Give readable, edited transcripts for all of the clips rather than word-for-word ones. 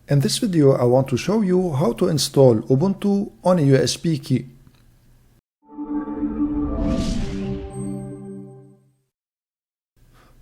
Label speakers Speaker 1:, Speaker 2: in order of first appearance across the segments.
Speaker 1: In this video, I want to show you how to install Ubuntu on a USB key.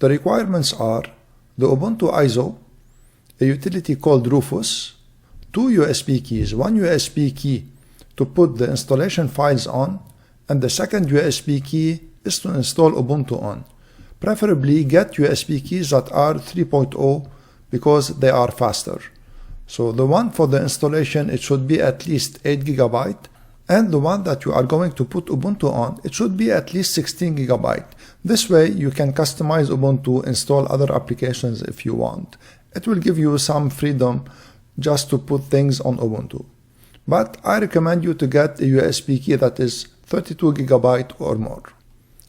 Speaker 1: The requirements are the Ubuntu ISO, a utility called Rufus, 2 USB keys, one USB key to put the installation files on, and the second USB key is to install Ubuntu on. Preferably get USB keys that are 3.0 because they are faster. So the one for the installation, it should be at least 8 GB, and the one that you are going to put Ubuntu on, it should be at least 16 GB. This way you can customize Ubuntu, install other applications if you want. It will give you some freedom just to put things on Ubuntu. But I recommend you to get a USB key that is 32 GB or more.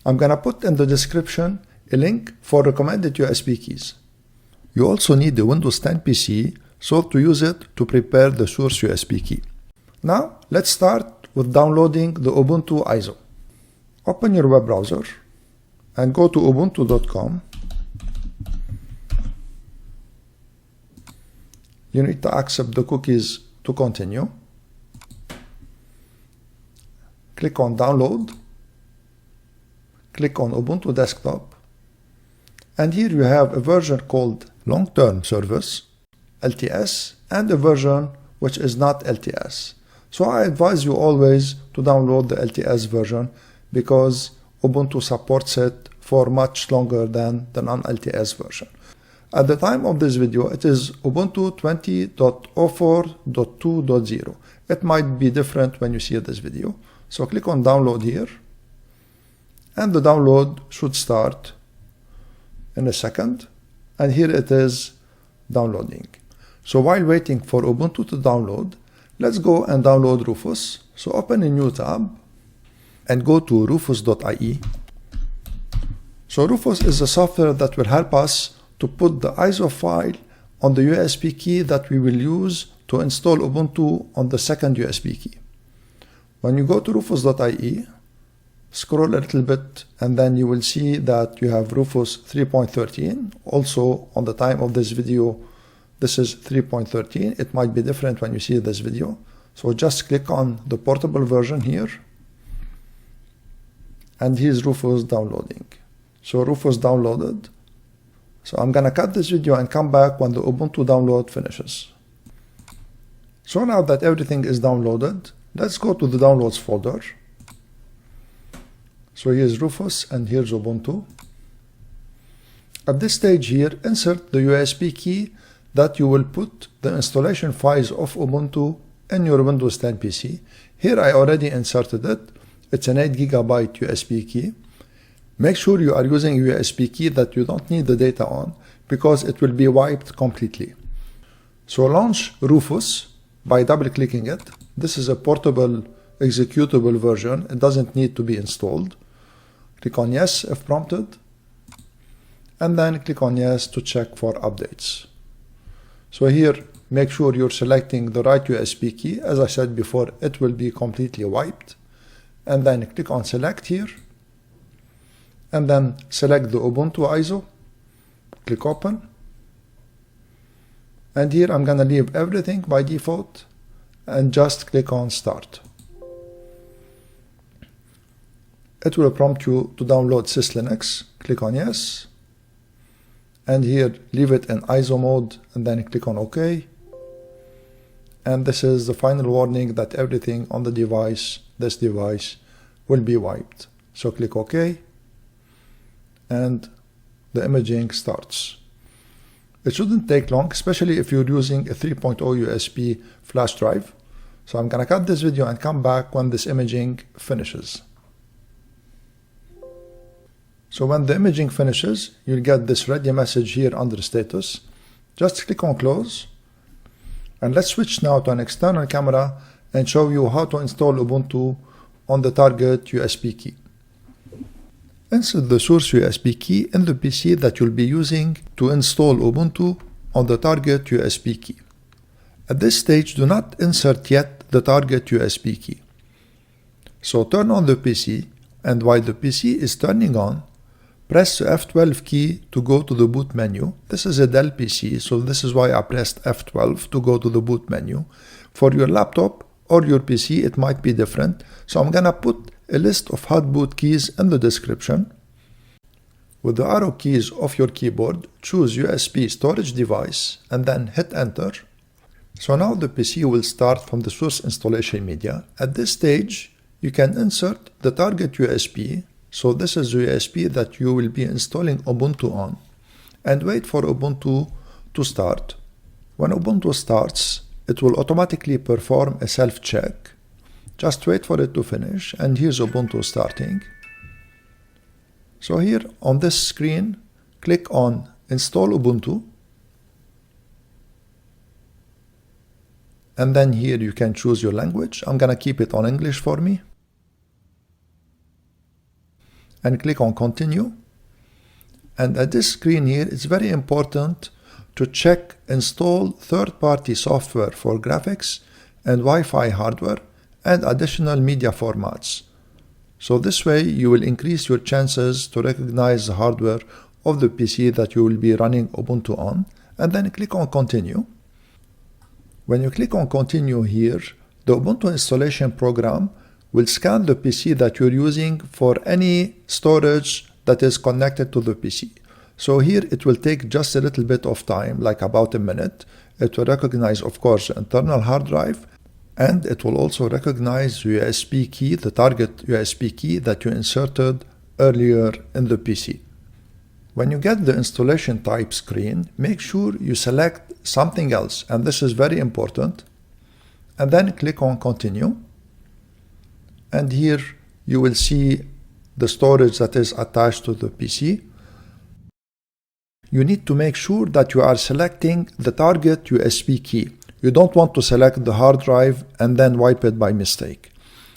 Speaker 1: I'm gonna put in the description a link for recommended USB keys. You also need the Windows 10 PC, so to use it to prepare the source USB key. Now let's start with downloading the Ubuntu ISO. Open your web browser and go to ubuntu.com. You need to accept the cookies to continue. Click on download. Click on Ubuntu desktop. And here you have a version called long-term service, LTS, and a version which is not LTS. So I advise you always to download the LTS version because Ubuntu supports it for much longer than the non-LTS version. At the time of this video, it is Ubuntu 20.04.2.0. It might be different when you see this video. So click on download here, and the download should start in a second. And here it is downloading. So while waiting for Ubuntu to download, let's go and download Rufus. So open a new tab and go to rufus.ie. So Rufus is the software that will help us to put the ISO file on the USB key that we will use to install Ubuntu on the second USB key. When you go to rufus.ie, scroll a little bit, and then you will see that you have Rufus 3.13. Also, on the time of this video, this is 3.13. It might be different when you see this video. So just click on the portable version here. And here's Rufus downloading. So Rufus downloaded. So I'm gonna cut this video and come back when the Ubuntu download finishes. So now that everything is downloaded, let's go to the downloads folder. So here's Rufus and here's Ubuntu. At this stage here, insert the USB key that you will put the installation files of Ubuntu in your Windows 10 PC. Here I already inserted it. It's an 8 GB USB key. Make sure you are using a USB key that you don't need the data on because it will be wiped completely. So launch Rufus by double-clicking it. This is a portable executable version. It doesn't need to be installed. Click on yes if prompted, and then click on yes to check for updates. So here, make sure you're selecting the right USB key. As I said before, it will be completely wiped. And then click on select here, and then select the Ubuntu ISO. Click open. And here I'm gonna leave everything by default and just click on start. It will prompt you to download SysLinux. Click on yes. And here, leave it in ISO mode and then click on OK. And this is the final warning that everything on the device, this device, will be wiped. So click OK. And the imaging starts. It shouldn't take long, especially if you're using a 3.0 USB flash drive. So I'm gonna cut this video and come back when this imaging finishes. So when the imaging finishes, you'll get this ready message here under status. Just click on close. And let's switch now to an external camera and show you how to install Ubuntu on the target USB key. Insert the source USB key in the PC that you'll be using to install Ubuntu on the target USB key. At this stage, do not insert yet the target USB key. So turn on the PC, and while the PC is turning on, press the F12 key to go to the boot menu. This is a Dell PC, so this is why I pressed F12 to go to the boot menu. For your laptop or your PC, it might be different. So I'm gonna put a list of hot boot keys in the description. With the arrow keys of your keyboard, choose USB storage device and then hit enter. So now the PC will start from the source installation media. At this stage, you can insert the target USB. So this is the USB that you will be installing Ubuntu on, and wait for Ubuntu to start. When Ubuntu starts, it will automatically perform a self-check. Just wait for it to finish, and here's Ubuntu starting. So here on this screen, click on Install Ubuntu. And then here you can choose your language. I'm gonna keep it on English for me. And click on Continue. And at this screen here, it's very important to check Install third-party software for graphics and Wi-Fi hardware and additional media formats. So this way you will increase your chances to recognize the hardware of the PC that you will be running Ubuntu on, and then click on Continue. When you click on Continue here, the Ubuntu installation program will scan the PC that you're using for any storage that is connected to the PC. So here it will take just a little bit of time, like about a minute. It will recognize, of course, the internal hard drive, and it will also recognize the USB key, the target USB key that you inserted earlier in the PC. When you get the installation type screen, make sure you select something else, and this is very important, and then click on Continue. And here you will see the storage that is attached to the PC. You need to make sure that you are selecting the target USB key. You don't want to select the hard drive and then wipe it by mistake.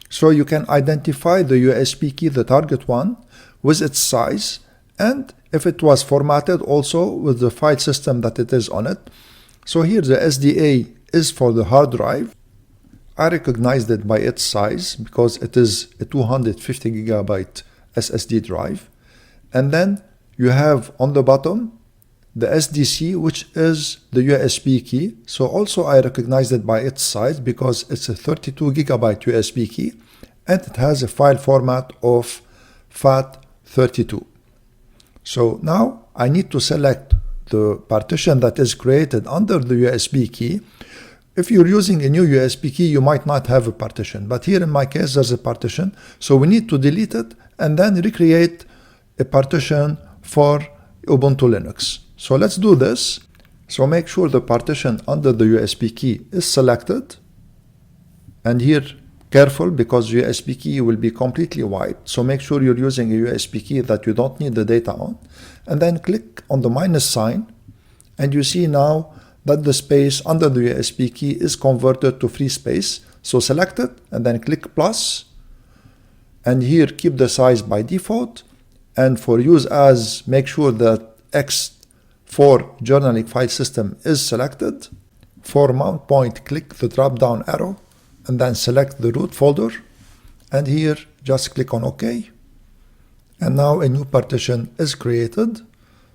Speaker 1: So you can identify the USB key, the target one, with its size, and if it was formatted also with the file system that it is on it. So here the SDA is for the hard drive. I recognized it by its size because it is a 250 gigabyte SSD drive. And then you have on the bottom the SDC, which is the USB key. So also I recognized it by its size because it's a 32 gigabyte USB key and it has a file format of FAT32. So now I need to select the partition that is created under the USB key. If you're using a new USB key, you might not have a partition, but here in my case there's a partition, so we need to delete it and then recreate a partition for Ubuntu Linux. So let's do this. So make sure the partition under the USB key is selected, and here careful because USB key will be completely wiped, so make sure you're using a USB key that you don't need the data on, and then click on the minus sign, and you see now that the space under the USB key is converted to free space. So select it and then click plus, and here keep the size by default, and for use as, make sure that X4 journaling file system is selected. For mount point, click the drop down arrow and then select the root folder, and here just click on OK, and now a new partition is created.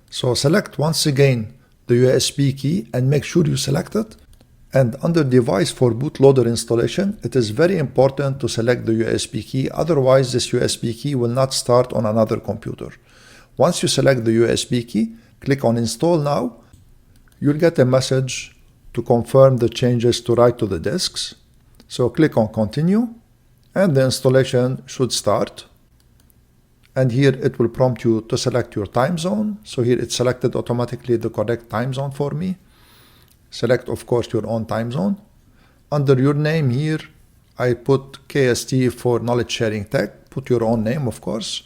Speaker 1: So select once again the USB key and make sure you select it. And under device for bootloader installation, it is very important to select the USB key, otherwise this USB key will not start on another computer. Once you select the USB key, click on install now. You'll get a message to confirm the changes to write to the disks. So click on continue and the installation should start. And here it will prompt you to select your time zone. So here it selected automatically the correct time zone for me. Select, of course, your own time zone. Under your name here, I put KST for Knowledge Sharing Tech. Put your own name, of course.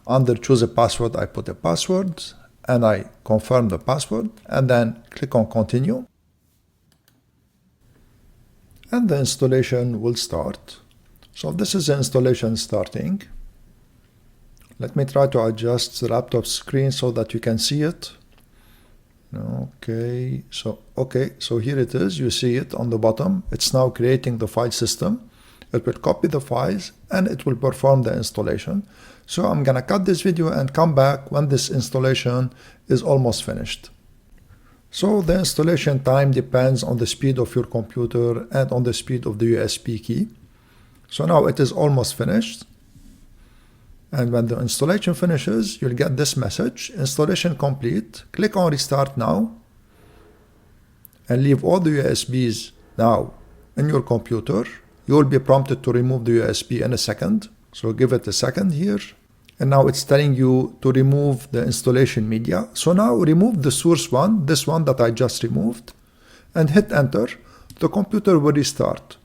Speaker 1: Under choose a password, I put a password and I confirm the password and then click on continue. And the installation will start. So this is the installation starting. Let me try to adjust the laptop screen so that you can see it. Okay, so here it is. You see it on the bottom. It's now creating the file system. It will copy the files and it will perform the installation. So I'm gonna cut this video and come back when this installation is almost finished. So the installation time depends on the speed of your computer and on the speed of the USB key. So now it is almost finished. And when the installation finishes, you'll get this message, installation complete. Click on restart now and leave all the USBs now in your computer. You will be prompted to remove the USB in a second. So give it a second here. And now it's telling you to remove the installation media. So now remove the source one, this one that I just removed, and hit enter. The computer will restart.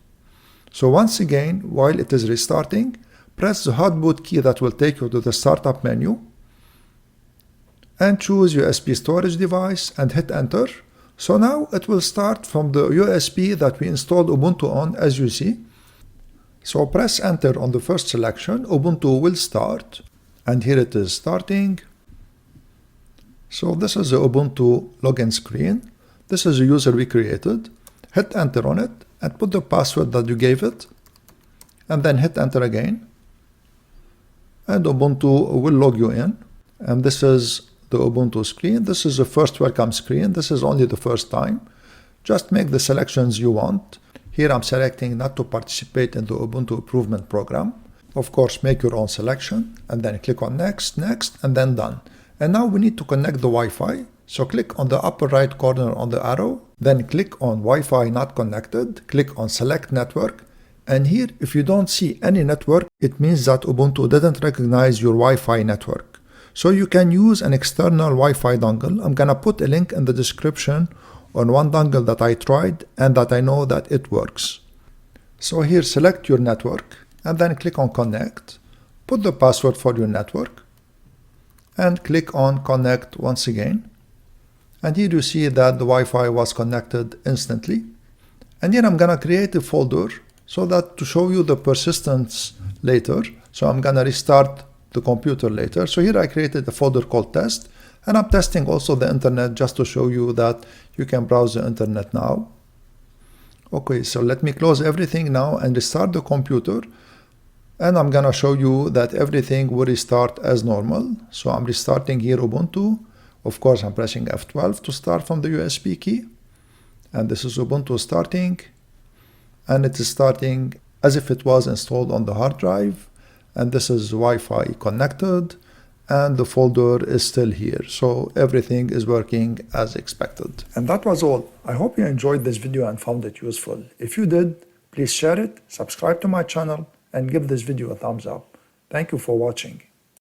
Speaker 1: So once again, while it is restarting, press the hot boot key that will take you to the startup menu and choose USB storage device and hit enter. So now it will start from the USB that we installed Ubuntu on, as you see. So press enter on the first selection, Ubuntu will start. And here it is starting. So this is the Ubuntu login screen. This is the user we created. Hit enter on it and put the password that you gave it. And then hit enter again. And Ubuntu will log you in. And this is the Ubuntu screen. This is the first welcome screen. This is only the first time. Just make the selections you want. Here I'm selecting not to participate in the Ubuntu improvement program. Of course, make your own selection and then click on next, next, and then done. And now we need to connect the Wi-Fi. So click on the upper right corner on the arrow, then click on Wi-Fi not connected, click on select network. And here, if you don't see any network, it means that Ubuntu didn't recognize your Wi-Fi network. So you can use an external Wi-Fi dongle. I'm gonna put a link in the description on one dongle that I tried and that I know that it works. So here, select your network and then click on connect. Put the password for your network and click on connect once again. And here you see that the Wi-Fi was connected instantly. And then I'm gonna create a folder so that to show you the persistence later. So I'm gonna restart the computer later. So here I created a folder called test, and I'm testing also the internet just to show you that you can browse the internet now. Okay, so let me close everything now and restart the computer. And I'm gonna show you that everything will restart as normal. So I'm restarting here Ubuntu. Of course, I'm pressing F12 to start from the USB key. And this is Ubuntu starting. And it is starting as if it was installed on the hard drive. And this is Wi-Fi connected. And the folder is still here. So everything is working as expected. And that was all. I hope you enjoyed this video and found it useful. If you did, please share it, subscribe to my channel, and give this video a thumbs up. Thank you for watching.